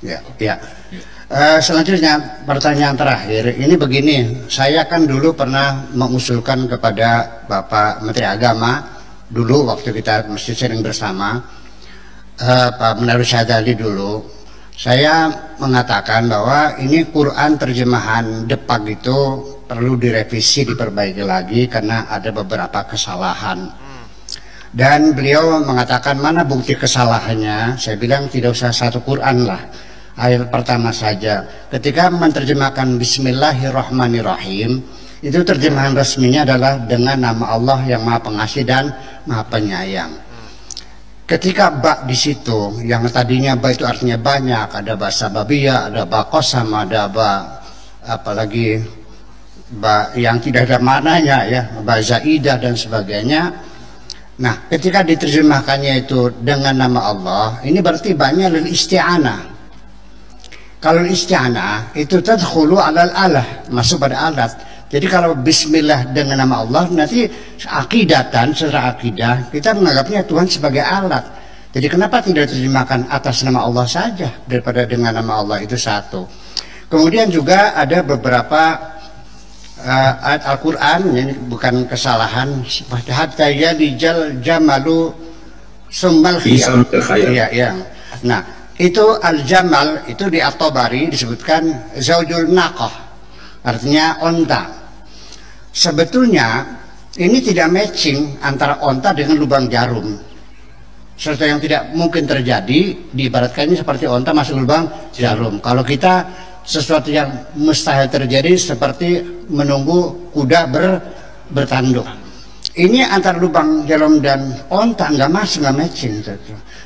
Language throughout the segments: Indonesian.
Ya, ya. Selanjutnya pertanyaan terakhir ini begini, saya kan dulu pernah mengusulkan kepada Bapak Menteri Agama dulu waktu kita mesti sering bersama, Pak Menarus Syadali dulu, saya mengatakan bahwa ini Quran terjemahan Depak itu perlu direvisi, diperbaiki lagi karena ada beberapa kesalahan. Dan beliau mengatakan mana bukti kesalahannya. Saya bilang tidak usah satu Quran lah, ayat pertama saja. Ketika menerjemahkan Bismillahirrahmanirrahim, itu terjemahan resminya adalah dengan nama Allah yang Maha Pengasih dan Maha Penyayang. Ketika ba di situ, yang tadinya ba itu artinya banyak, ada ba sababiyah, ada ba qasam, ada ba apalagi ba yang tidak ada maknanya ya, ba zaidah dan sebagainya. Nah, ketika diterjemahkannya itu dengan nama Allah, ini berarti banyak lil isti'anah. Kalau isti'anah itu tadkhulu alal alah, masuk pada alat. Jadi kalau bismillah dengan nama Allah, nanti akidatan, secara akidah kita menganggapnya Tuhan sebagai alat. Jadi kenapa tidak diterjemahkan atas nama Allah saja daripada dengan nama Allah? Itu satu. Kemudian juga ada beberapa ayat Al-Quran, ini bukan kesalahan, hatta yalijal jamalu summal khiyam. Iya, iya. Nah, itu al-jamal itu di At-Tabari disebutkan zaujul naqah, artinya onta. Sebetulnya ini tidak matching antara onta dengan lubang jarum. Sesuatu yang tidak mungkin terjadi, diibaratkannya seperti onta masuk lubang jarum. Kalau kita sesuatu yang mustahil terjadi seperti menunggu kuda bertanduk. Ini antara lubang jarum dan onta nggak masuk, nggak matching.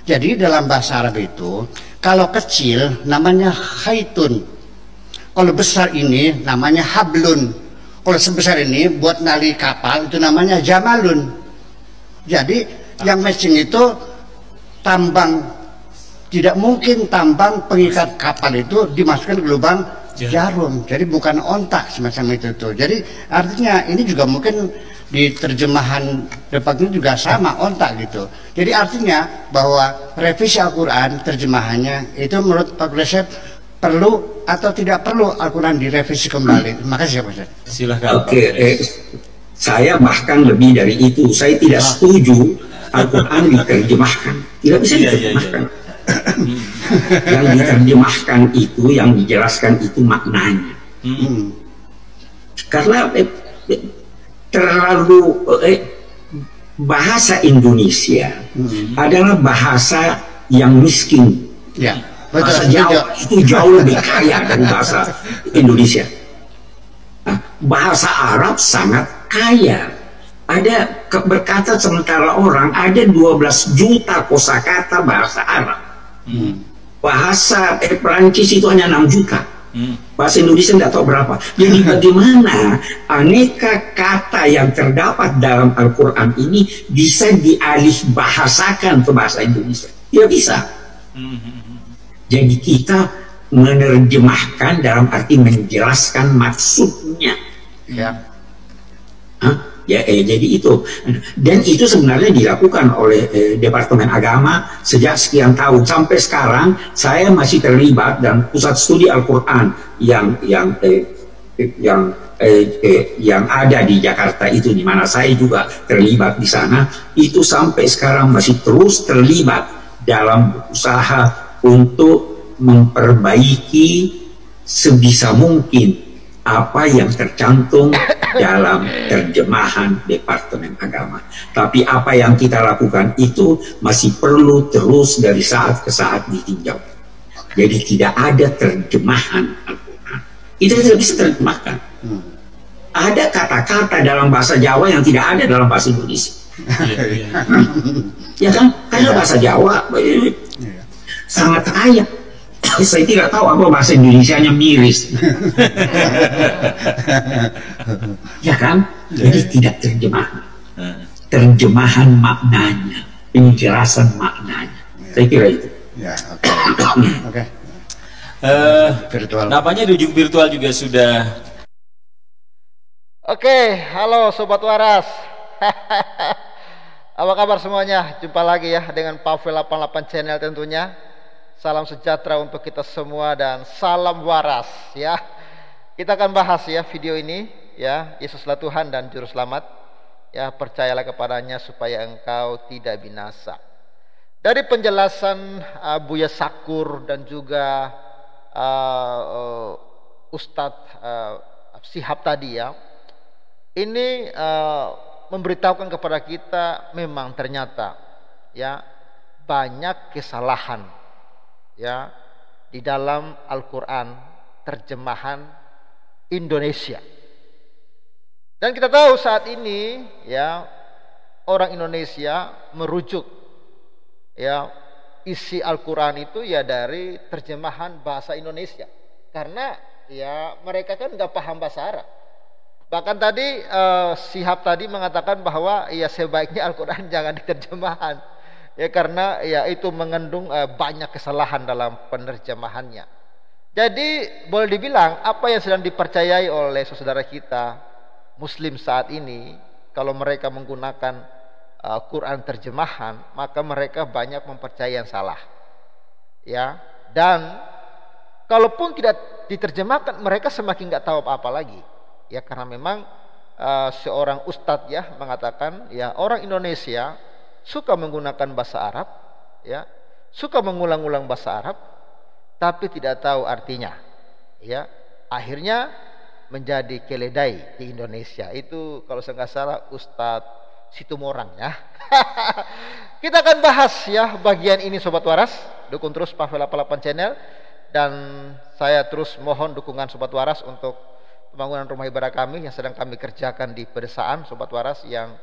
Jadi dalam bahasa Arab itu kalau kecil namanya khaitun, kalau besar ini namanya hablun, kalau sebesar ini buat nali kapal itu namanya jamalun. Jadi yang matching itu tambang, tidak mungkin tambang pengikat kapal itu dimasukkan ke lubang jarum. Jadi bukan ontak semacam itu tuh. Jadi artinya ini juga mungkin di terjemahan Depak ini juga sama, ontak gitu. Jadi artinya bahwa revisi Al-Quran terjemahannya itu menurut Pak Resep perlu atau tidak perlu Al-Quran direvisi kembali. Makasih Pak Ustaz. Silahkan. Oke, saya bahkan lebih dari itu. Saya tidak setuju Al-Quran diterjemahkan. Tidak bisa diterjemahkan. Yang diterjemahkan itu, yang dijelaskan itu maknanya. Karena terlalu bahasa Indonesia adalah bahasa yang miskin. Ya, bahasa Jawa itu jauh lebih kaya dari bahasa Indonesia. Nah, bahasa Arab sangat kaya. Ada berkata sementara orang ada 12 juta kosakata bahasa Arab. Bahasa Perancis itu hanya 6 juta. Bahasa Indonesia tidak tahu berapa. Jadi bagaimana aneka kata yang terdapat dalam Al-Quran ini bisa dialih bahasakan ke bahasa Indonesia? Tidak bisa. Jadi kita menerjemahkan dalam arti menjelaskan maksudnya. Ya, jadi itu, dan itu sebenarnya dilakukan oleh Departemen Agama sejak sekian tahun. Sampai sekarang saya masih terlibat dalam pusat studi Al-Quran yang ada di Jakarta itu, di mana saya juga terlibat di sana. Itu sampai sekarang masih terus terlibat dalam usaha untuk memperbaiki sebisa mungkin apa yang tercantum dalam terjemahan Departemen Agama. Tapi apa yang kita lakukan itu masih perlu terus dari saat ke saat ditinjau. Jadi tidak ada terjemahan Al-Quran. Itu tidak bisa terjemahkan. Ada kata-kata dalam bahasa Jawa yang tidak ada dalam bahasa Indonesia. Ya kan? Karena bahasa Jawa sangat kaya. Saya tidak tahu apa bahasa Indonesianya miris. Ya kan? Jadi tidak terjemahan. Terjemahan maknanya, penjelasan maknanya. Saya kira itu. Ya, oke. Virtual. Nampaknya di ujung virtual juga sudah. Oke, halo Sobat Waras. Apa kabar semuanya? Jumpa lagi ya dengan Pavel 88 Channel tentunya. Salam sejahtera untuk kita semua dan salam waras ya. Kita akan bahas ya video ini ya, Yesuslah Tuhan dan Juru Selamat. Ya, percayalah kepadanya supaya engkau tidak binasa. Dari penjelasan Buya Sakur dan juga Ustadz Shihab tadi ya, ini memberitahukan kepada kita memang ternyata ya banyak kesalahan ya di dalam Al-Quran terjemahan Indonesia. Dan kita tahu saat ini ya orang Indonesia merujuk ya isi Al-Quran itu ya dari terjemahan bahasa Indonesia, karena ya mereka kan nggak paham bahasa Arab. Bahkan tadi Shihab tadi mengatakan bahwa ya sebaiknya Al-Quran jangan diterjemahan ya, karena ya itu mengandung banyak kesalahan dalam penerjemahannya. Jadi boleh dibilang apa yang sedang dipercayai oleh saudara kita Muslim saat ini, kalau mereka menggunakan Quran terjemahan, maka mereka banyak mempercayai yang salah ya. Dan kalaupun tidak diterjemahkan, mereka semakin nggak tahu apa-apa lagi ya, karena memang seorang ustadz ya mengatakan ya orang Indonesia suka menggunakan bahasa Arab ya, suka mengulang-ulang bahasa Arab tapi tidak tahu artinya ya, akhirnya menjadi keledai di Indonesia. Itu kalau saya nggak salah Ustadz Situmorang ya. Kita akan bahas ya bagian ini Sobat Waras. Dukung terus Pavel 88 Channel, dan saya terus mohon dukungan Sobat Waras untuk pembangunan rumah ibadah kami yang sedang kami kerjakan di pedesaan. Sobat Waras yang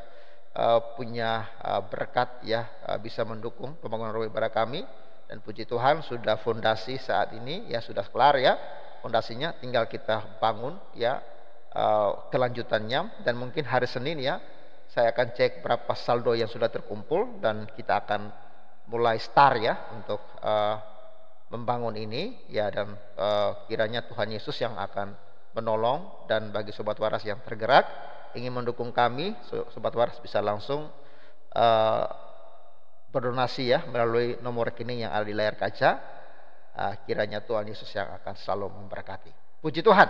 punya berkat ya bisa mendukung pembangunan rumah ibadah kami, dan puji Tuhan sudah fondasi saat ini ya sudah kelar ya fondasinya, tinggal kita bangun ya kelanjutannya. Dan mungkin hari Senin ya saya akan cek berapa saldo yang sudah terkumpul, dan kita akan mulai start ya untuk membangun ini ya. Dan kiranya Tuhan Yesus yang akan menolong, dan bagi Sobat Waras yang tergerak ingin mendukung kami, Sobat Waras bisa langsung berdonasi ya melalui nomor rekening yang ada di layar kaca. Kiranya Tuhan Yesus yang akan selalu memberkati. Puji Tuhan.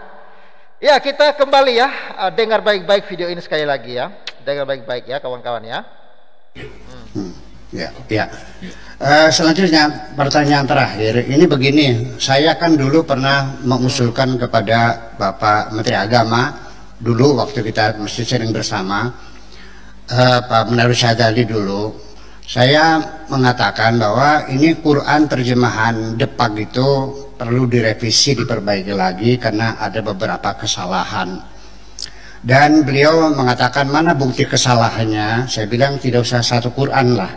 Ya, kita kembali ya, dengar baik-baik video ini sekali lagi ya, dengar baik-baik ya kawan-kawan ya. Ya. Selanjutnya pertanyaan terakhir ini begini, saya kan dulu pernah mengusulkan kepada Bapak Menteri Agama dulu waktu kita mesti sering bersama, Pak Menaru Syadali dulu. Saya mengatakan bahwa ini Quran terjemahan Depak itu perlu direvisi, diperbaiki lagi karena ada beberapa kesalahan. Dan beliau mengatakan mana bukti kesalahannya. Saya bilang tidak usah satu Quran lah.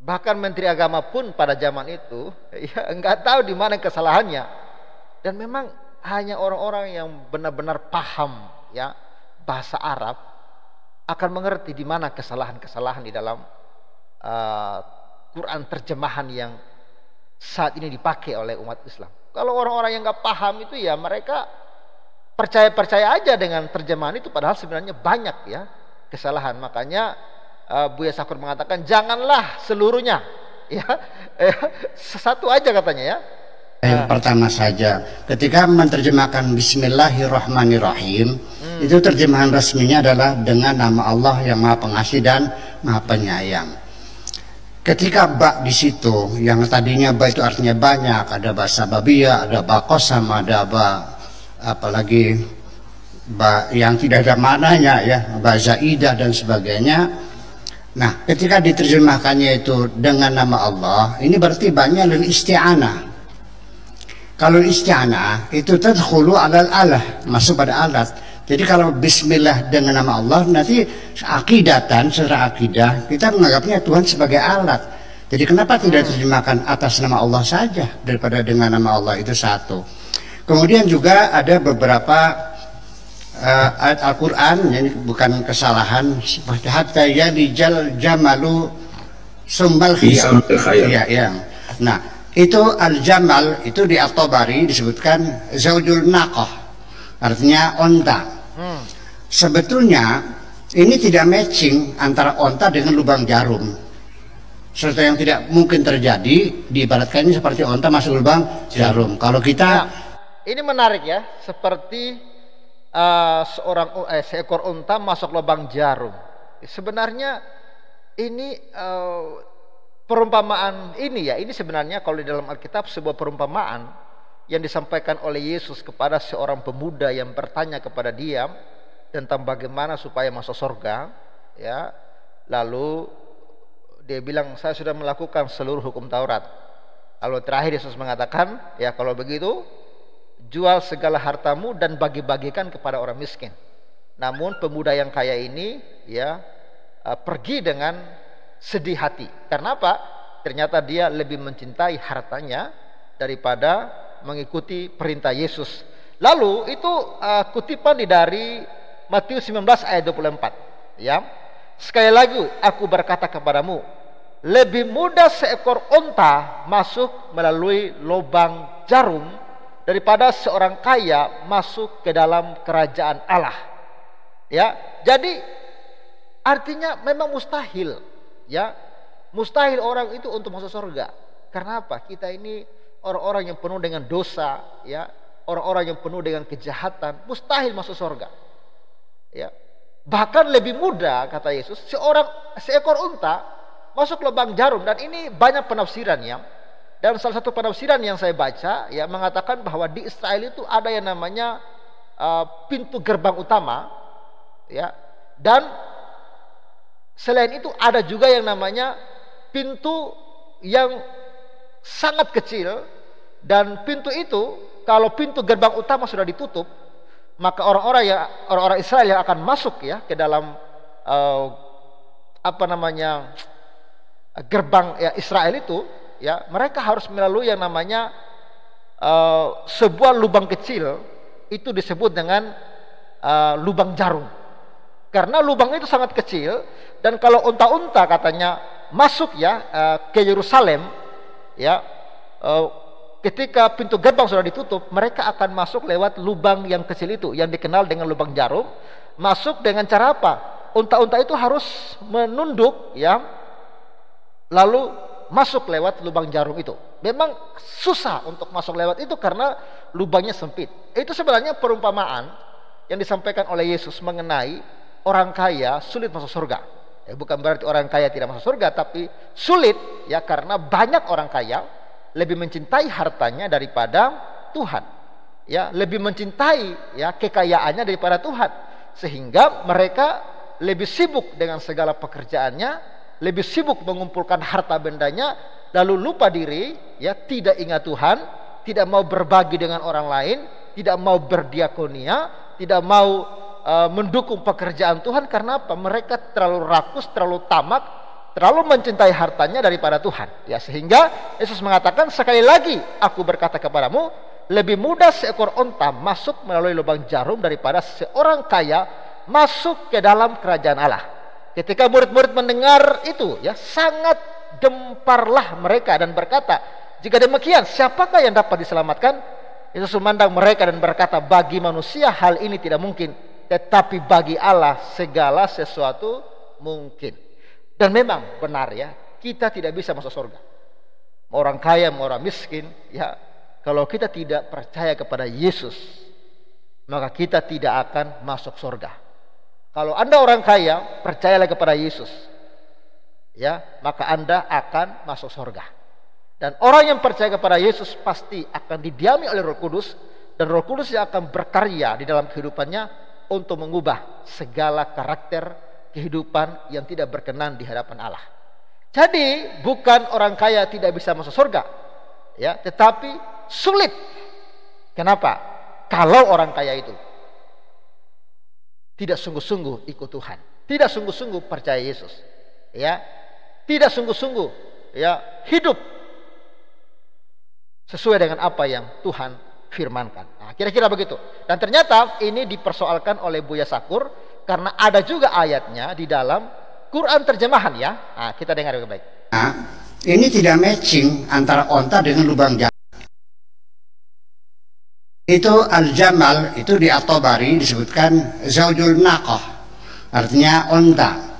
Bahkan Menteri Agama pun pada zaman itu ya enggak tahu di mana kesalahannya. Dan memang hanya orang-orang yang benar-benar paham ya bahasa Arab akan mengerti di mana kesalahan-kesalahan di dalam Quran terjemahan yang saat ini dipakai oleh umat Islam. Kalau orang-orang yang nggak paham itu ya mereka percaya-percaya aja dengan terjemahan itu, padahal sebenarnya banyak ya kesalahan. Makanya Buya Sakur mengatakan janganlah seluruhnya ya, satu aja katanya ya. Yang pertama saja, ketika menerjemahkan Bismillahirrahmanirrahim, itu terjemahan resminya adalah dengan nama Allah yang Maha Pengasih dan Maha Penyayang. Ketika ba di situ, yang tadinya ba itu artinya banyak, ada ba sababiyah, ada ba qasam, ada ba apalagi ba yang tidak ada maknanya ya, ba zaidah dan sebagainya. Nah, ketika diterjemahkannya itu dengan nama Allah, ini berarti banyak lil isti'anah. Kalau isti'anah itu tadkhulu alal alah, masuk pada alat. Jadi kalau bismillah dengan nama Allah, nanti akidatan, secara akidah kita menganggapnya Tuhan sebagai alat. Jadi kenapa tidak terjemahkan atas nama Allah saja daripada dengan nama Allah? Itu satu. Kemudian juga ada beberapa ayat Al-Quran, ini bukan kesalahan, seperti hatta yalijal jamalu sumbal khiyam. Ya. Nah, itu al-jamal itu di At-Tabari disebutkan zaujul naqah, artinya onta. Sebetulnya ini tidak matching antara onta dengan lubang jarum. sesuatu yang tidak mungkin terjadi, diibaratkan ini seperti onta masuk lubang jarum. Kalau kita ini menarik ya, seperti seekor unta masuk lubang jarum. Sebenarnya ini perumpamaan ini ya, ini sebenarnya kalau di dalam Alkitab sebuah perumpamaan yang disampaikan oleh Yesus kepada seorang pemuda yang bertanya kepada dia tentang bagaimana supaya masuk surga, ya. Lalu dia bilang, saya sudah melakukan seluruh hukum Taurat. Lalu terakhir Yesus mengatakan, ya kalau begitu jual segala hartamu dan bagi-bagikan kepada orang miskin. Namun pemuda yang kaya ini ya pergi dengan sedih hati. Karena apa? Ternyata dia lebih mencintai hartanya daripada mengikuti perintah Yesus. Lalu itu kutipan dari Matius 19 ayat 24. Ya. Sekali lagi aku berkata kepadamu, lebih mudah seekor unta masuk melalui lubang jarum daripada seorang kaya masuk ke dalam kerajaan Allah. Ya, jadi artinya memang mustahil, ya, mustahil orang itu untuk masuk surga. Karena apa? Kita ini orang-orang yang penuh dengan dosa, ya, orang-orang yang penuh dengan kejahatan, mustahil masuk surga. Ya, bahkan lebih mudah kata Yesus seekor unta masuk lubang jarum, dan ini banyak penafsirannya. Dan salah satu penafsiran yang saya baca ya mengatakan bahwa di Israel itu ada yang namanya pintu gerbang utama, ya, dan selain itu ada juga yang namanya pintu yang sangat kecil, dan pintu itu kalau pintu gerbang utama sudah ditutup, maka orang-orang Israel yang akan masuk ya ke dalam gerbang ya Israel itu, ya mereka harus melalui yang namanya sebuah lubang kecil, itu disebut dengan lubang jarum. Karena lubang itu sangat kecil, dan kalau unta-unta katanya masuk ya ke Yerusalem, ya ketika pintu gerbang sudah ditutup, mereka akan masuk lewat lubang yang kecil itu yang dikenal dengan lubang jarum. Masuk dengan cara apa? Unta-unta itu harus menunduk ya, lalu masuk lewat lubang jarum itu. Memang susah untuk masuk lewat itu karena lubangnya sempit. Itu sebenarnya perumpamaan yang disampaikan oleh Yesus mengenai orang kaya sulit masuk surga. Ya, bukan berarti orang kaya tidak masuk surga, tapi sulit ya karena banyak orang kaya lebih mencintai hartanya daripada Tuhan. Ya, lebih mencintai ya kekayaannya daripada Tuhan, sehingga mereka lebih sibuk dengan segala pekerjaannya, lebih sibuk mengumpulkan harta bendanya, lalu lupa diri, ya tidak ingat Tuhan, tidak mau berbagi dengan orang lain, tidak mau berdiakonia, tidak mau mendukung pekerjaan Tuhan. Karena apa? Mereka terlalu rakus, terlalu tamak, terlalu mencintai hartanya daripada Tuhan. Ya, sehingga Yesus mengatakan, sekali lagi aku berkata kepadamu, lebih mudah seekor unta masuk melalui lubang jarum daripada seorang kaya masuk ke dalam kerajaan Allah. Ketika murid-murid mendengar itu, ya sangat gemparlah mereka dan berkata, jika demikian siapakah yang dapat diselamatkan? Yesus memandang mereka dan berkata, bagi manusia hal ini tidak mungkin, tetapi bagi Allah segala sesuatu mungkin. Dan memang benar ya, kita tidak bisa masuk surga, mau orang kaya mau orang miskin, ya kalau kita tidak percaya kepada Yesus, maka kita tidak akan masuk surga. Kalau Anda orang kaya, percayalah kepada Yesus, ya, maka Anda akan masuk surga. Dan orang yang percaya kepada Yesus pasti akan didiami oleh Roh Kudus, dan Roh Kudus yang akan berkarya di dalam kehidupannya untuk mengubah segala karakter kehidupan yang tidak berkenan di hadapan Allah. Jadi bukan orang kaya tidak bisa masuk surga, ya, tetapi sulit. Kenapa? Kalau orang kaya itu tidak sungguh-sungguh ikut Tuhan, tidak sungguh-sungguh percaya Yesus, ya, tidak sungguh-sungguh ya hidup sesuai dengan apa yang Tuhan firmankan. Nah, kira-kira begitu. Dan ternyata ini dipersoalkan oleh Buya Sakur karena ada juga ayatnya di dalam Quran terjemahan ya. Nah, kita dengar baik-baik. Nah, ini tidak matching antara onta dengan lubang jarum. Itu al-jamal, itu di At-Tabari disebutkan zaujul naqah, artinya onta.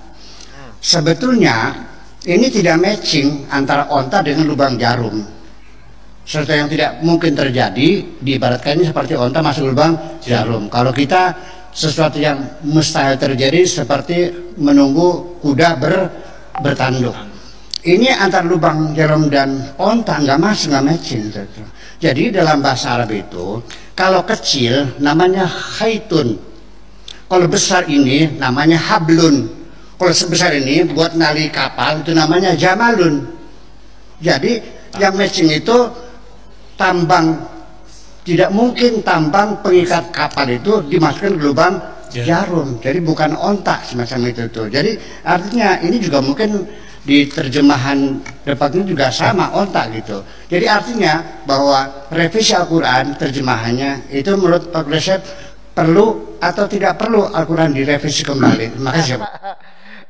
Sebetulnya Ini tidak matching antara onta dengan lubang jarum. Sesuatu yang tidak mungkin terjadi, diibaratkan ini seperti onta masuk lubang jarum. Kalau kita sesuatu yang mustahil terjadi seperti menunggu kuda bertanduk. Ini antara lubang jarum dan onta nggak masuk, nggak matching. Jadi dalam bahasa Arab itu, kalau kecil namanya khaitun, kalau besar ini namanya hablun. Kalau sebesar ini buat nali kapal itu namanya jamalun. Jadi yang matching itu tambang, tidak mungkin tambang pengikat kapal itu dimasukkan ke lubang jarum. Jadi bukan ontak semacam itu tuh. Jadi artinya ini juga mungkin di terjemahan depannya juga sama, ontak gitu. Jadi artinya bahwa revisi Al-Quran terjemahannya itu menurut Pak Gresep perlu atau tidak perlu Al-Quran direvisi kembali. Makasih Pak.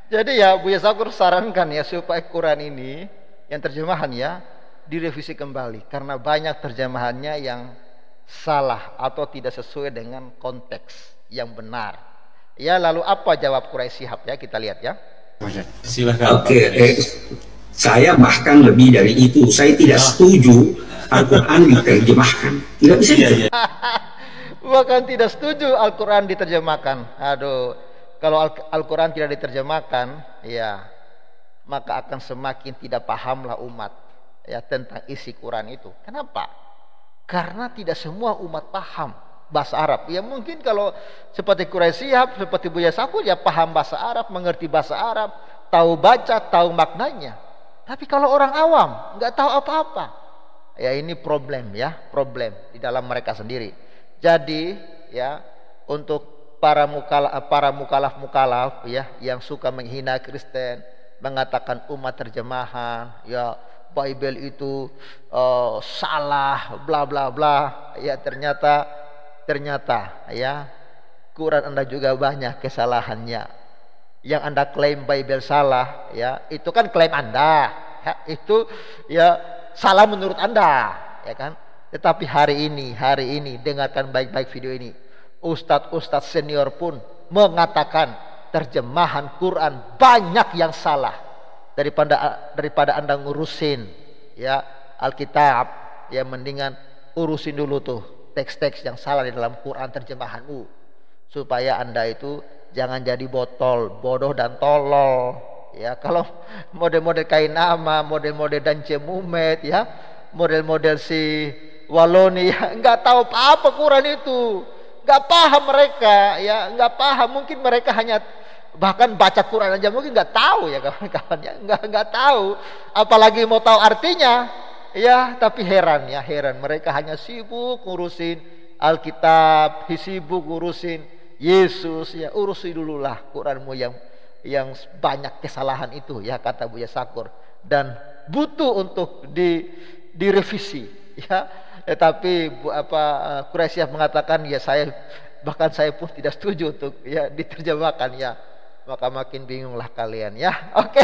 Jadi ya Buya Sakur sarankan ya supaya Quran ini yang terjemahannya direvisi kembali karena banyak terjemahannya yang salah atau tidak sesuai dengan konteks yang benar. Ya, lalu apa jawab Quraisy Shihab ya, kita lihat ya. Silakan. Oke, saya bahkan lebih dari itu. Saya tidak setuju Al-Quran diterjemahkan. Tidak bisa diterjemahkan. Bahkan tidak setuju Al-Quran diterjemahkan. Aduh, kalau Al-Quran tidak diterjemahkan, ya maka akan semakin tidak pahamlah umat ya tentang isi Quran itu. Kenapa? Karena tidak semua umat paham bahasa Arab. Ya mungkin kalau seperti Quraisy Shihab, seperti Buya Sakur ya paham bahasa Arab, mengerti bahasa Arab, tahu baca, tahu maknanya. Tapi kalau orang awam nggak tahu apa-apa, ya ini problem ya, problem di dalam mereka sendiri. Jadi ya untuk para mukalaf ya yang suka menghina Kristen, mengatakan umat terjemahan ya Bible itu salah bla bla bla, ya ternyata ya Quran Anda juga banyak kesalahannya. Yang Anda klaim Bible salah ya itu kan klaim Anda ya, itu ya salah menurut Anda ya kan. Tetapi hari ini dengarkan baik-baik video ini. Ustadz senior pun mengatakan terjemahan Quran banyak yang salah daripada Anda ngurusin ya Alkitab, ya mendingan urusin dulu tuh teks-teks yang salah di dalam Quran terjemahanmu supaya Anda itu jangan jadi bodoh dan tolol ya. Kalau model-model Kainama, model-model Dance Mumet ya, model-model si Waloni ya nggak tahu apa Quran itu. Nggak paham mereka ya, nggak paham. Mungkin mereka hanya bahkan baca Quran aja mungkin nggak tahu ya kawan-kawan ya, nggak tahu apalagi mau tahu artinya ya. Tapi heran mereka hanya sibuk ngurusin Alkitab, sibuk ngurusin Yesus ya. Urusi dululah Quranmu yang banyak kesalahan itu ya, kata Buya Sakur, dan butuh untuk direvisi ya. Tapi Quraisy Shihab mengatakan ya bahkan saya pun tidak setuju untuk ya diterjemahkan ya. Maka makin bingunglah kalian ya. Oke,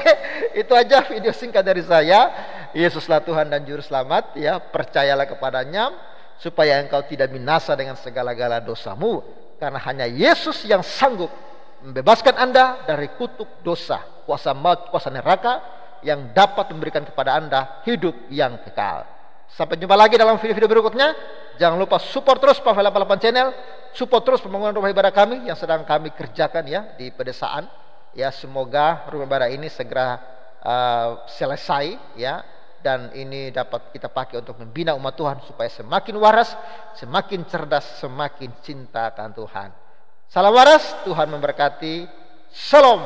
itu aja video singkat dari saya. Yesuslah Tuhan dan Juru Selamat ya. Percayalah kepadanya supaya engkau tidak binasa dengan segala-gala dosamu, karena hanya Yesus yang sanggup membebaskan Anda dari kutuk dosa, kuasa maut, kuasa neraka, yang dapat memberikan kepada Anda hidup yang kekal. Sampai jumpa lagi dalam video-video berikutnya. Jangan lupa support terus Pavela 88 Channel, support terus pembangunan rumah ibadah kami yang sedang kami kerjakan ya di pedesaan. Ya semoga rumah ibadah ini segera selesai ya, dan ini dapat kita pakai untuk membina umat Tuhan supaya semakin waras, semakin cerdas, semakin cinta akan Tuhan. Salam waras, Tuhan memberkati. Shalom.